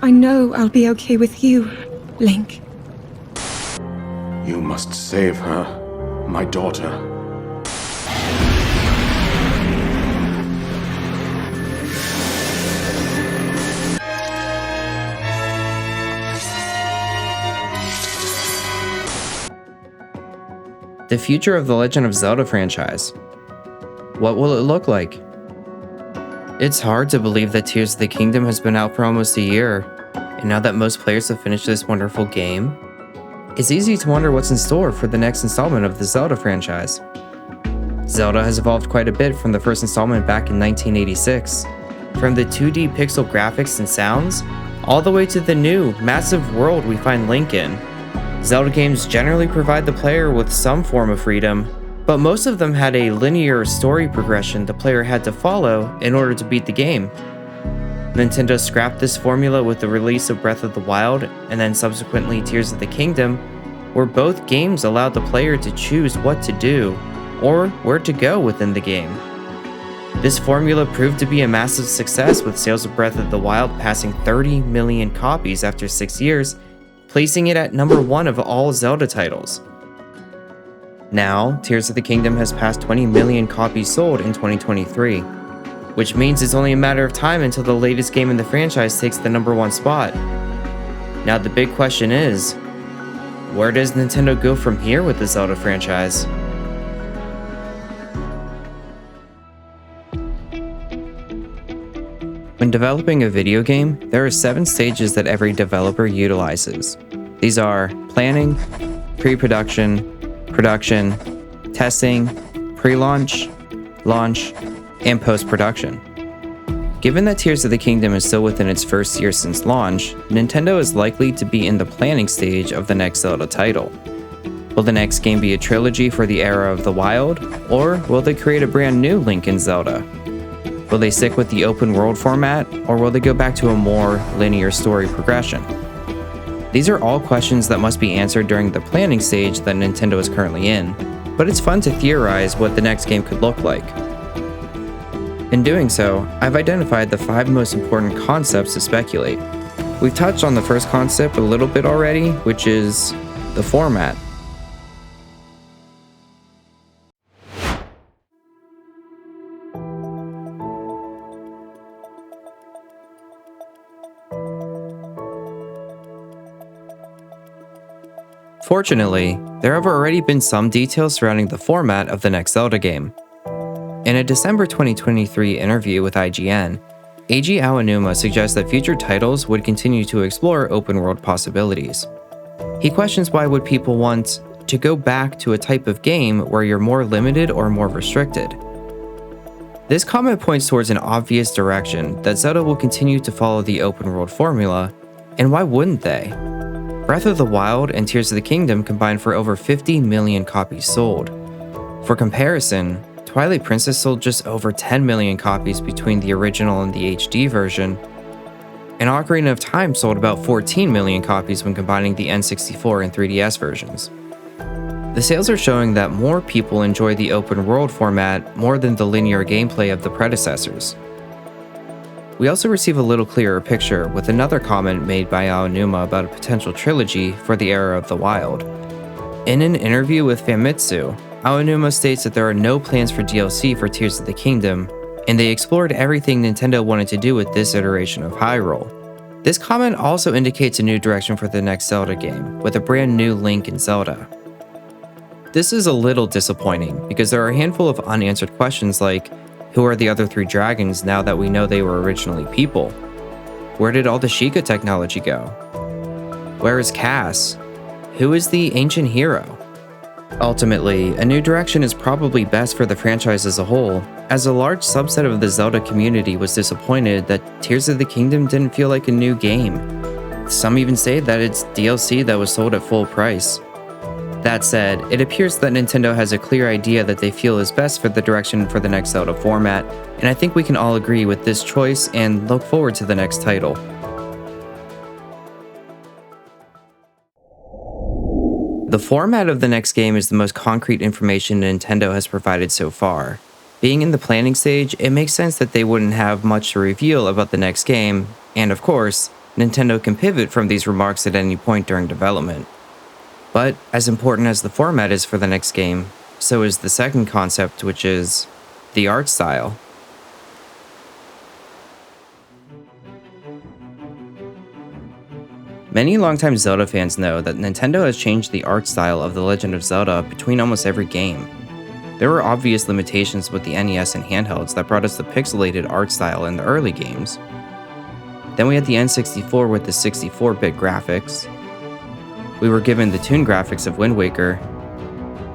I know I'll be okay with you, Link. You must save her, my daughter. The future of the Legend of Zelda franchise. What will it look like? It's hard to believe that Tears of the Kingdom has been out for almost a year, and now that most players have finished this wonderful game, it's easy to wonder what's in store for the next installment of the Zelda franchise. Zelda has evolved quite a bit from the first installment back in 1986, from the 2D pixel graphics and sounds, all the way to the new, massive world we find Link in. Zelda games generally provide the player with some form of freedom, but most of them had a linear story progression the player had to follow in order to beat the game. Nintendo scrapped this formula with the release of Breath of the Wild and then subsequently Tears of the Kingdom, where both games allowed the player to choose what to do or where to go within the game. This formula proved to be a massive success, with sales of Breath of the Wild passing 30 million copies after 6 years, placing it at number 1 of all Zelda titles. Now, Tears of the Kingdom has passed 20 million copies sold in 2023, which means it's only a matter of time until the latest game in the franchise takes the number 1 spot. Now the big question is, where does Nintendo go from here with the Zelda franchise? When developing a video game, there are 7 stages that every developer utilizes. These are planning, pre-production, production, testing, pre-launch, launch, and post-production. Given that Tears of the Kingdom is still within its first year since launch, Nintendo is likely to be in the planning stage of the next Zelda title. Will the next game be a trilogy for the era of the Wild, or will they create a brand new Link in Zelda? Will they stick with the open world format, or will they go back to a more linear story progression? These are all questions that must be answered during the planning stage that Nintendo is currently in, but it's fun to theorize what the next game could look like. In doing so, I've identified the 5 most important concepts to speculate. We've touched on the first concept a little bit already, which is the format. Fortunately, there have already been some details surrounding the format of the next Zelda game. In a December 2023 interview with IGN, Eiji Aonuma suggests that future titles would continue to explore open-world possibilities. He questions why would people want to go back to a type of game where you're more limited or more restricted. This comment points towards an obvious direction, that Zelda will continue to follow the open-world formula, and why wouldn't they? Breath of the Wild and Tears of the Kingdom combined for over 50 million copies sold. For comparison, Twilight Princess sold just over 10 million copies between the original and the HD version, and Ocarina of Time sold about 14 million copies when combining the N64 and 3DS versions. The sales are showing that more people enjoy the open world format more than the linear gameplay of the predecessors. We also receive a little clearer picture with another comment made by Aonuma about a potential trilogy for the era of the Wild. In an interview with Famitsu, Aonuma states that there are no plans for DLC for Tears of the Kingdom, and they explored everything Nintendo wanted to do with this iteration of Hyrule. This comment also indicates a new direction for the next Zelda game, with a brand new Link in Zelda. This is a little disappointing, because there are a handful of unanswered questions like, who are the other 3 dragons now that we know they were originally people? Where did all the Sheikah technology go? Where is Cass? Who is the ancient hero? Ultimately, a new direction is probably best for the franchise as a whole, as a large subset of the Zelda community was disappointed that Tears of the Kingdom didn't feel like a new game. Some even say that it's DLC that was sold at full price. That said, it appears that Nintendo has a clear idea that they feel is best for the direction for the next Zelda format, and I think we can all agree with this choice and look forward to the next title. The format of the next game is the most concrete information Nintendo has provided so far. Being in the planning stage, it makes sense that they wouldn't have much to reveal about the next game, and of course, Nintendo can pivot from these remarks at any point during development. But as important as the format is for the next game, so is the second concept, which is the art style. Many longtime Zelda fans know that Nintendo has changed the art style of The Legend of Zelda between almost every game. There were obvious limitations with the NES and handhelds that brought us the pixelated art style in the early games. Then we had the N64 with the 64-bit graphics. We were given the toon graphics of Wind Waker,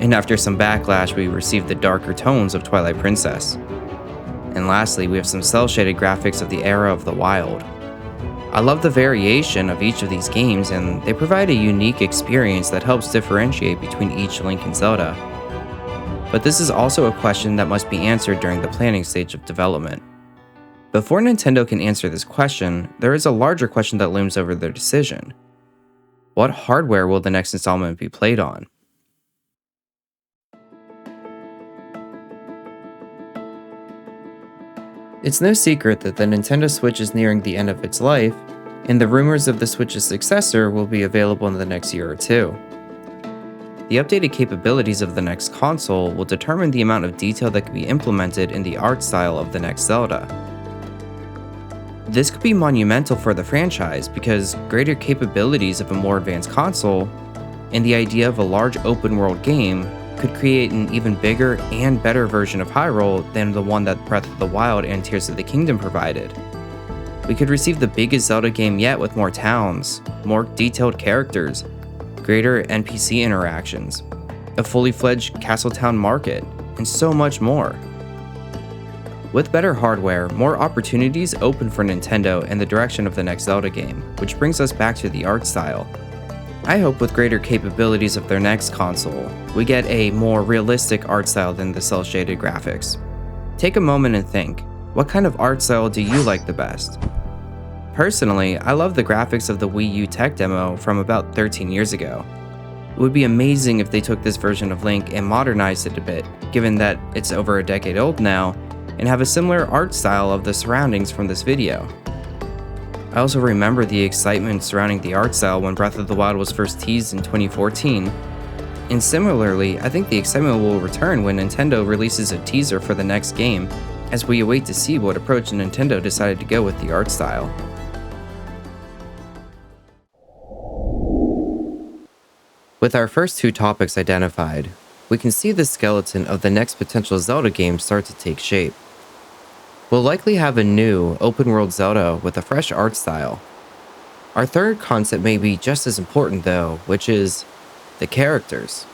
and after some backlash we received the darker tones of Twilight Princess. And lastly, we have some cel-shaded graphics of the era of the Wild. I love the variation of each of these games, and they provide a unique experience that helps differentiate between each Link and Zelda. But this is also a question that must be answered during the planning stage of development. Before Nintendo can answer this question, there is a larger question that looms over their decision. What hardware will the next installment be played on? It's no secret that the Nintendo Switch is nearing the end of its life, and the rumors of the Switch's successor will be available in the next year or two. The updated capabilities of the next console will determine the amount of detail that can be implemented in the art style of the next Zelda. This could be monumental for the franchise because greater capabilities of a more advanced console and the idea of a large open-world game could create an even bigger and better version of Hyrule than the one that Breath of the Wild and Tears of the Kingdom provided. We could receive the biggest Zelda game yet with more towns, more detailed characters, greater NPC interactions, a fully fledged Castletown market, and so much more. With better hardware, more opportunities open for Nintendo in the direction of the next Zelda game, which brings us back to the art style. I hope with greater capabilities of their next console, we get a more realistic art style than the cel-shaded graphics. Take a moment and think, what kind of art style do you like the best? Personally, I love the graphics of the Wii U tech demo from about 13 years ago. It would be amazing if they took this version of Link and modernized it a bit, given that it's over a decade old now, and have a similar art style of the surroundings from this video. I also remember the excitement surrounding the art style when Breath of the Wild was first teased in 2014, and similarly, I think the excitement will return when Nintendo releases a teaser for the next game, as we await to see what approach Nintendo decided to go with the art style. With our first two topics identified, we can see the skeleton of the next potential Zelda game start to take shape. We'll likely have a new, open-world Zelda with a fresh art style. Our third concept may be just as important though, which is the characters.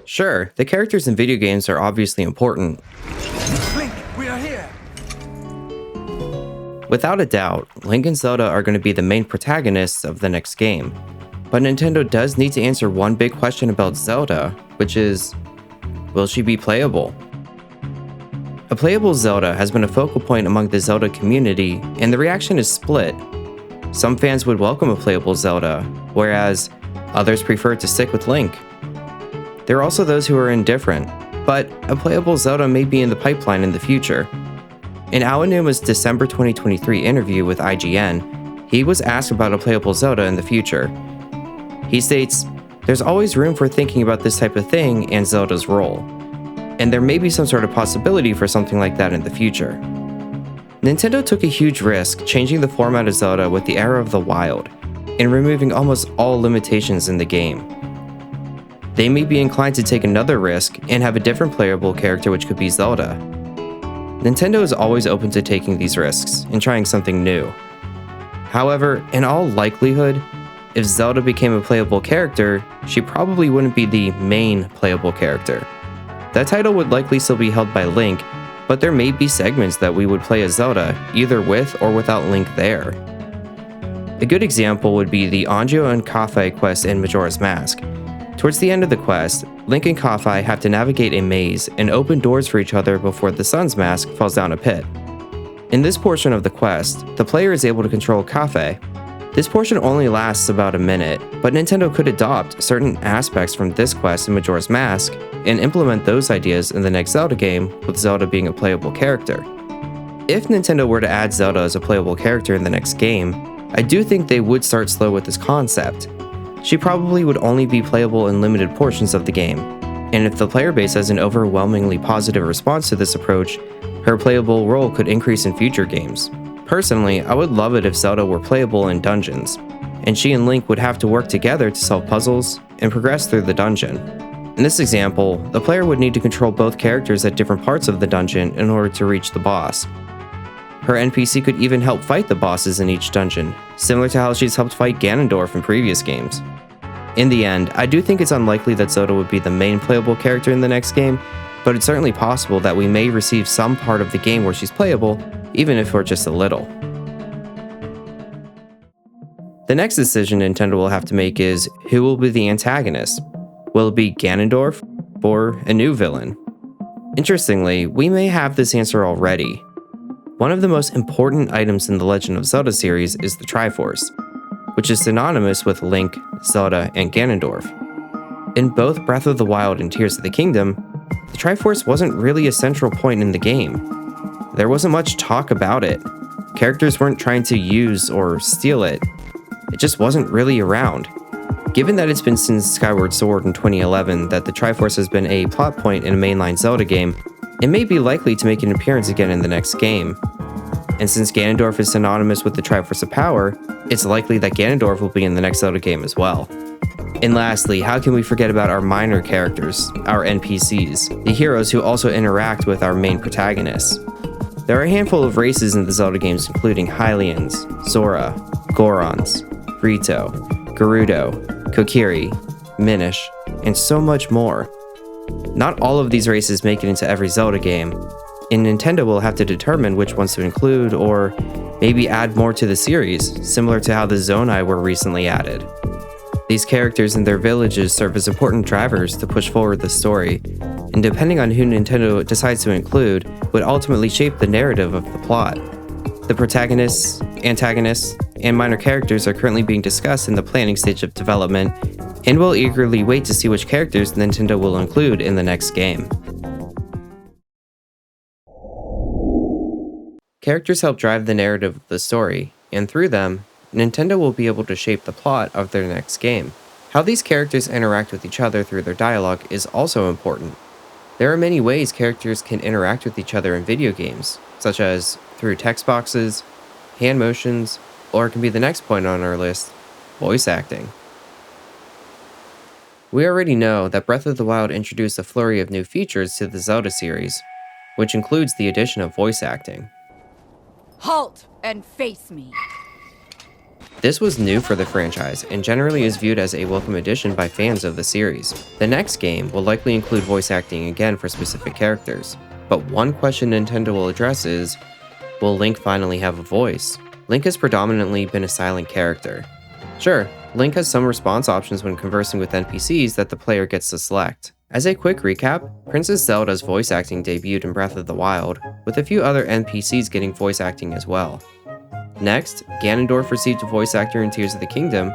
Sure, the characters in video games are obviously important. Link, we are here! Without a doubt, Link and Zelda are going to be the main protagonists of the next game. But Nintendo does need to answer one big question about Zelda, which is, will she be playable? A playable Zelda has been a focal point among the Zelda community, and the reaction is split. Some fans would welcome a playable Zelda, whereas others prefer to stick with Link. There are also those who are indifferent, but a playable Zelda may be in the pipeline in the future. In Aonuma's December 2023 interview with IGN, he was asked about a playable Zelda in the future. He states, "There's always room for thinking about this type of thing and Zelda's role, and there may be some sort of possibility for something like that in the future." Nintendo took a huge risk changing the format of Zelda with the Era of the Wild, and removing almost all limitations in the game. They may be inclined to take another risk and have a different playable character which could be Zelda. Nintendo is always open to taking these risks and trying something new. However, in all likelihood, if Zelda became a playable character, she probably wouldn't be the main playable character. That title would likely still be held by Link, but there may be segments that we would play as Zelda, either with or without Link there. A good example would be the Anjo and Kafei quest in Majora's Mask. Towards the end of the quest, Link and Kafei have to navigate a maze and open doors for each other before the Sun's Mask falls down a pit. In this portion of the quest, the player is able to control Kafei. This portion only lasts about a minute, but Nintendo could adopt certain aspects from this quest in Majora's Mask and implement those ideas in the next Zelda game, with Zelda being a playable character. If Nintendo were to add Zelda as a playable character in the next game, I do think they would start slow with this concept. She probably would only be playable in limited portions of the game, and if the player base has an overwhelmingly positive response to this approach, her playable role could increase in future games. Personally, I would love it if Zelda were playable in dungeons, and she and Link would have to work together to solve puzzles and progress through the dungeon. In this example, the player would need to control both characters at different parts of the dungeon in order to reach the boss. Her NPC could even help fight the bosses in each dungeon, similar to how she's helped fight Ganondorf in previous games. In the end, I do think it's unlikely that Zelda would be the main playable character in the next game, but it's certainly possible that we may receive some part of the game where she's playable, even if for just a little. The next decision Nintendo will have to make is, who will be the antagonist? Will it be Ganondorf, or a new villain? Interestingly, we may have this answer already. One of the most important items in the Legend of Zelda series is the Triforce, which is synonymous with Link, Zelda, and Ganondorf. In both Breath of the Wild and Tears of the Kingdom, the Triforce wasn't really a central point in the game. There wasn't much talk about it. Characters weren't trying to use or steal it. It just wasn't really around. Given that it's been since Skyward Sword in 2011 that the Triforce has been a plot point in a mainline Zelda game, it may be likely to make an appearance again in the next game. And since Ganondorf is synonymous with the Triforce of Power, it's likely that Ganondorf will be in the next Zelda game as well. And lastly, how can we forget about our minor characters, our NPCs, the heroes who also interact with our main protagonists? There are a handful of races in the Zelda games including Hylians, Zora, Gorons, Rito, Gerudo, Kokiri, Minish, and so much more. Not all of these races make it into every Zelda game, and Nintendo will have to determine which ones to include or maybe add more to the series, similar to how the Zonai were recently added. These characters and their villages serve as important drivers to push forward the story, and depending on who Nintendo decides to include, would ultimately shape the narrative of the plot. The protagonists, antagonists, and minor characters are currently being discussed in the planning stage of development, and we'll eagerly wait to see which characters Nintendo will include in the next game. Characters help drive the narrative of the story, and through them, Nintendo will be able to shape the plot of their next game. How these characters interact with each other through their dialogue is also important. There are many ways characters can interact with each other in video games, such as through text boxes, hand motions, or it can be the next point on our list, voice acting. We already know that Breath of the Wild introduced a flurry of new features to the Zelda series, which includes the addition of voice acting. Halt and face me. This was new for the franchise and generally is viewed as a welcome addition by fans of the series. The next game will likely include voice acting again for specific characters, but one question Nintendo will address is, will Link finally have a voice? Link has predominantly been a silent character. Sure, Link has some response options when conversing with NPCs that the player gets to select. As a quick recap, Princess Zelda's voice acting debuted in Breath of the Wild, with a few other NPCs getting voice acting as well. Next, Ganondorf received a voice actor in Tears of the Kingdom,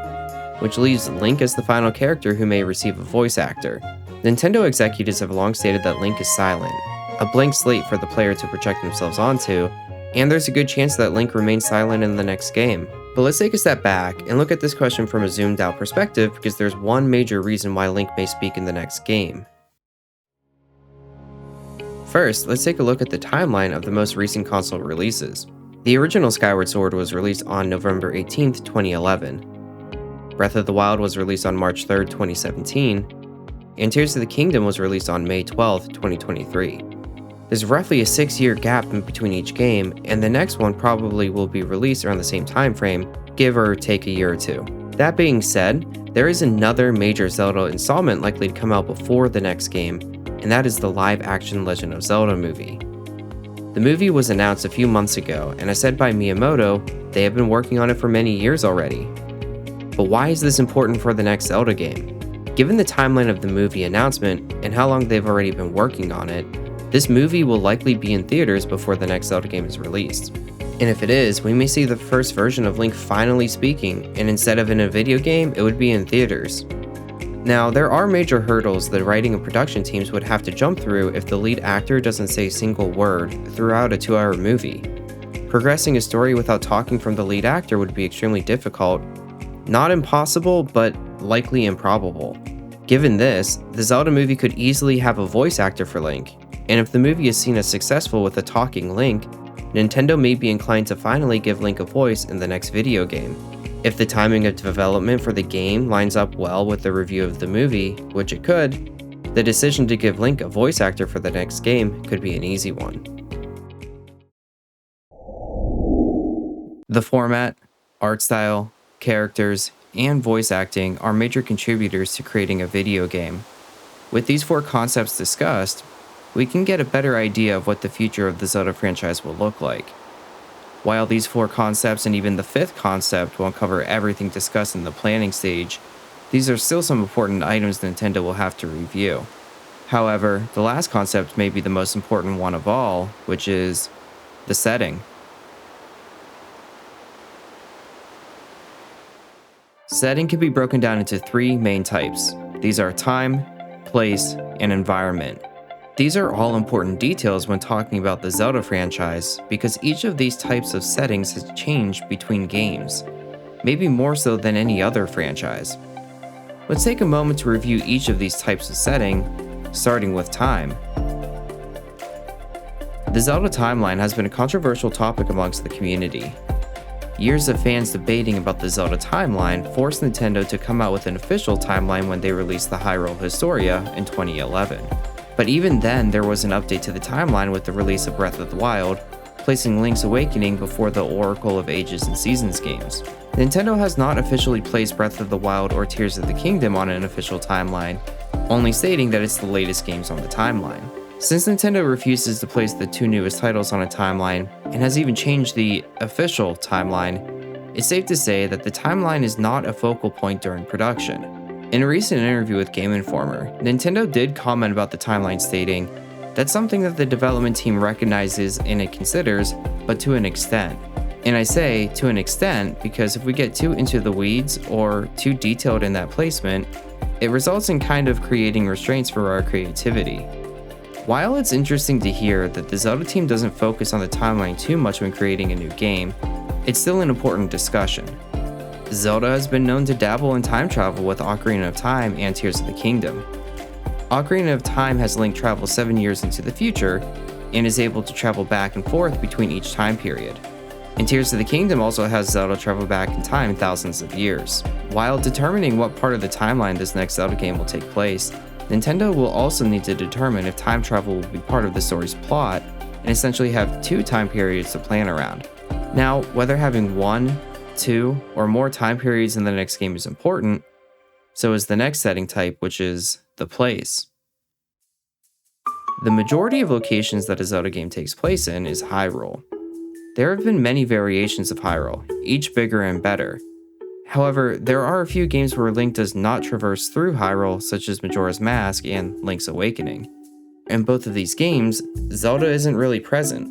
which leaves Link as the final character who may receive a voice actor. Nintendo executives have long stated that Link is silent, a blank slate for the player to project themselves onto, and there's a good chance that Link remains silent in the next game. But let's take a step back and look at this question from a zoomed out perspective because there's one major reason why Link may speak in the next game. First, let's take a look at the timeline of the most recent console releases. The original Skyward Sword was released on November 18th, 2011. Breath of the Wild was released on March 3rd, 2017, and Tears of the Kingdom was released on May 12th, 2023. There's roughly a 6-year gap in between each game, and the next one probably will be released around the same time frame, give or take a year or two. That being said, there is another major Zelda installment likely to come out before the next game, and that is the live-action Legend of Zelda movie. The movie was announced a few months ago, and as said by Miyamoto, they have been working on it for many years already. But why is this important for the next Zelda game? Given the timeline of the movie announcement and how long they've already been working on it, this movie will likely be in theaters before the next Zelda game is released. And if it is, we may see the first version of Link finally speaking, and instead of in a video game, it would be in theaters. Now, there are major hurdles that writing and production teams would have to jump through if the lead actor doesn't say a single word throughout a 2-hour movie. Progressing a story without talking from the lead actor would be extremely difficult. Not impossible, but likely improbable. Given this, the Zelda movie could easily have a voice actor for Link, and if the movie is seen as successful with a talking Link, Nintendo may be inclined to finally give Link a voice in the next video game. If the timing of development for the game lines up well with the review of the movie, which it could, the decision to give Link a voice actor for the next game could be an easy one. The format, art style, characters, and voice acting are major contributors to creating a video game. With these 4 concepts discussed, we can get a better idea of what the future of the Zelda franchise will look like. While these 4 concepts and even the 5th concept won't cover everything discussed in the planning stage, these are still some important items Nintendo will have to review. However, the last concept may be the most important one of all, which is the setting. Setting can be broken down into 3 main types. These are time, place, and environment. These are all important details when talking about the Zelda franchise because each of these types of settings has changed between games, maybe more so than any other franchise. Let's take a moment to review each of these types of setting, starting with time. The Zelda timeline has been a controversial topic amongst the community. Years of fans debating about the Zelda timeline forced Nintendo to come out with an official timeline when they released the Hyrule Historia in 2011. But even then, there was an update to the timeline with the release of Breath of the Wild, placing Link's Awakening before the Oracle of Ages and Seasons games. Nintendo has not officially placed Breath of the Wild or Tears of the Kingdom on an official timeline, only stating that it's the latest games on the timeline. Since Nintendo refuses to place the 2 newest titles on a timeline, and has even changed the official timeline, it's safe to say that the timeline is not a focal point during production. In a recent interview with Game Informer, Nintendo did comment about the timeline stating, "That's something that the development team recognizes and it considers, but to an extent." And I say to an extent because if we get too into the weeds or too detailed in that placement, it results in kind of creating restraints for our creativity. While it's interesting to hear that the Zelda team doesn't focus on the timeline too much when creating a new game, it's still an important discussion. Zelda has been known to dabble in time travel with Ocarina of Time and Tears of the Kingdom. Ocarina of Time has Link travel 7 years into the future, and is able to travel back and forth between each time period. And Tears of the Kingdom also has Zelda travel back in time thousands of years. While determining what part of the timeline this next Zelda game will take place, Nintendo will also need to determine if time travel will be part of the story's plot, and essentially have 2 time periods to plan around. Now, whether having 1, 2, or more time periods in the next game is important, so is the next setting type, which is the place. The majority of locations that a Zelda game takes place in is Hyrule. There have been many variations of Hyrule, each bigger and better. However, there are a few games where Link does not traverse through Hyrule, such as Majora's Mask and Link's Awakening. In both of these games, Zelda isn't really present.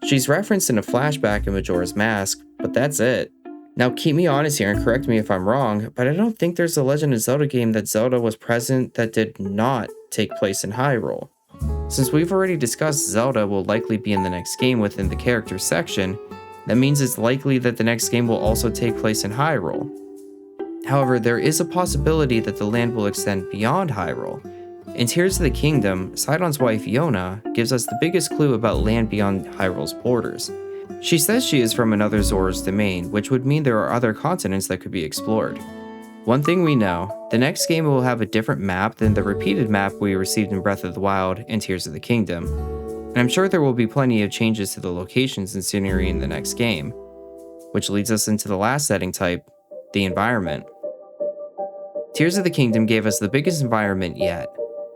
She's referenced in a flashback in Majora's Mask, but that's it. Now keep me honest here and correct me if I'm wrong, but I don't think there's a Legend of Zelda game that Zelda was present that did not take place in Hyrule. Since we've already discussed Zelda will likely be in the next game within the characters section, that means it's likely that the next game will also take place in Hyrule. However, there is a possibility that the land will extend beyond Hyrule. In Tears of the Kingdom, Sidon's wife Yona gives us the biggest clue about land beyond Hyrule's borders. She says she is from another Zora's domain, which would mean there are other continents that could be explored. One thing we know, the next game will have a different map than the repeated map we received in Breath of the Wild and Tears of the Kingdom, and I'm sure there will be plenty of changes to the locations and scenery in the next game, which leads us into the last setting type, the environment. Tears of the Kingdom gave us the biggest environment yet.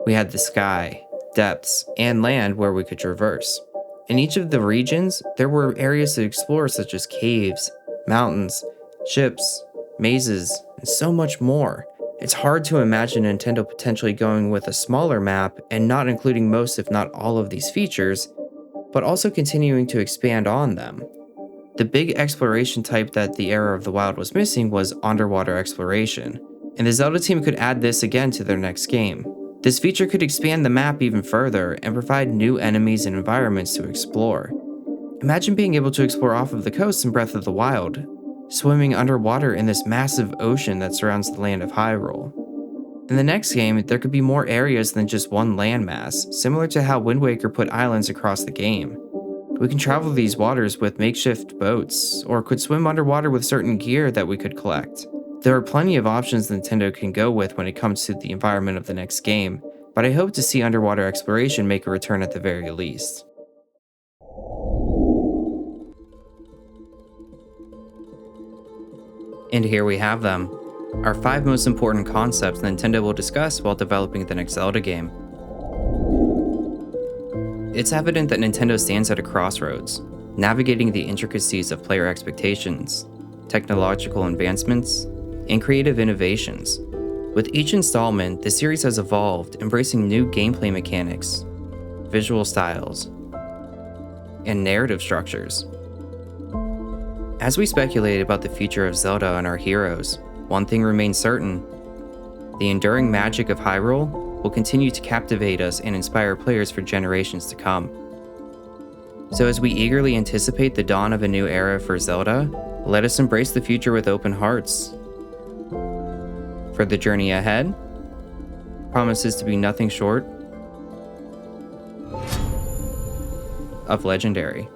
We had the sky, depths, and land where we could traverse. In each of the regions, there were areas to explore such as caves, mountains, ships, mazes, and so much more. It's hard to imagine Nintendo potentially going with a smaller map and not including most if not all of these features, but also continuing to expand on them. The big exploration type that the Era of the Wild was missing was underwater exploration, and the Zelda team could add this again to their next game. This feature could expand the map even further and provide new enemies and environments to explore. Imagine being able to explore off of the coast in Breath of the Wild, swimming underwater in this massive ocean that surrounds the land of Hyrule. In the next game, there could be more areas than just one landmass, similar to how Wind Waker put islands across the game. We can travel these waters with makeshift boats, or could swim underwater with certain gear that we could collect. There are plenty of options Nintendo can go with when it comes to the environment of the next game, but I hope to see underwater exploration make a return at the very least. And here we have them, our 5 most important concepts Nintendo will discuss while developing the next Zelda game. It's evident that Nintendo stands at a crossroads, navigating the intricacies of player expectations, technological advancements, and creative innovations. With each installment, the series has evolved, embracing new gameplay mechanics, visual styles, and narrative structures. As we speculate about the future of Zelda and our heroes, one thing remains certain: the enduring magic of Hyrule will continue to captivate us and inspire players for generations to come. So as we eagerly anticipate the dawn of a new era for Zelda, let us embrace the future with open hearts. For the journey ahead promises to be nothing short of legendary.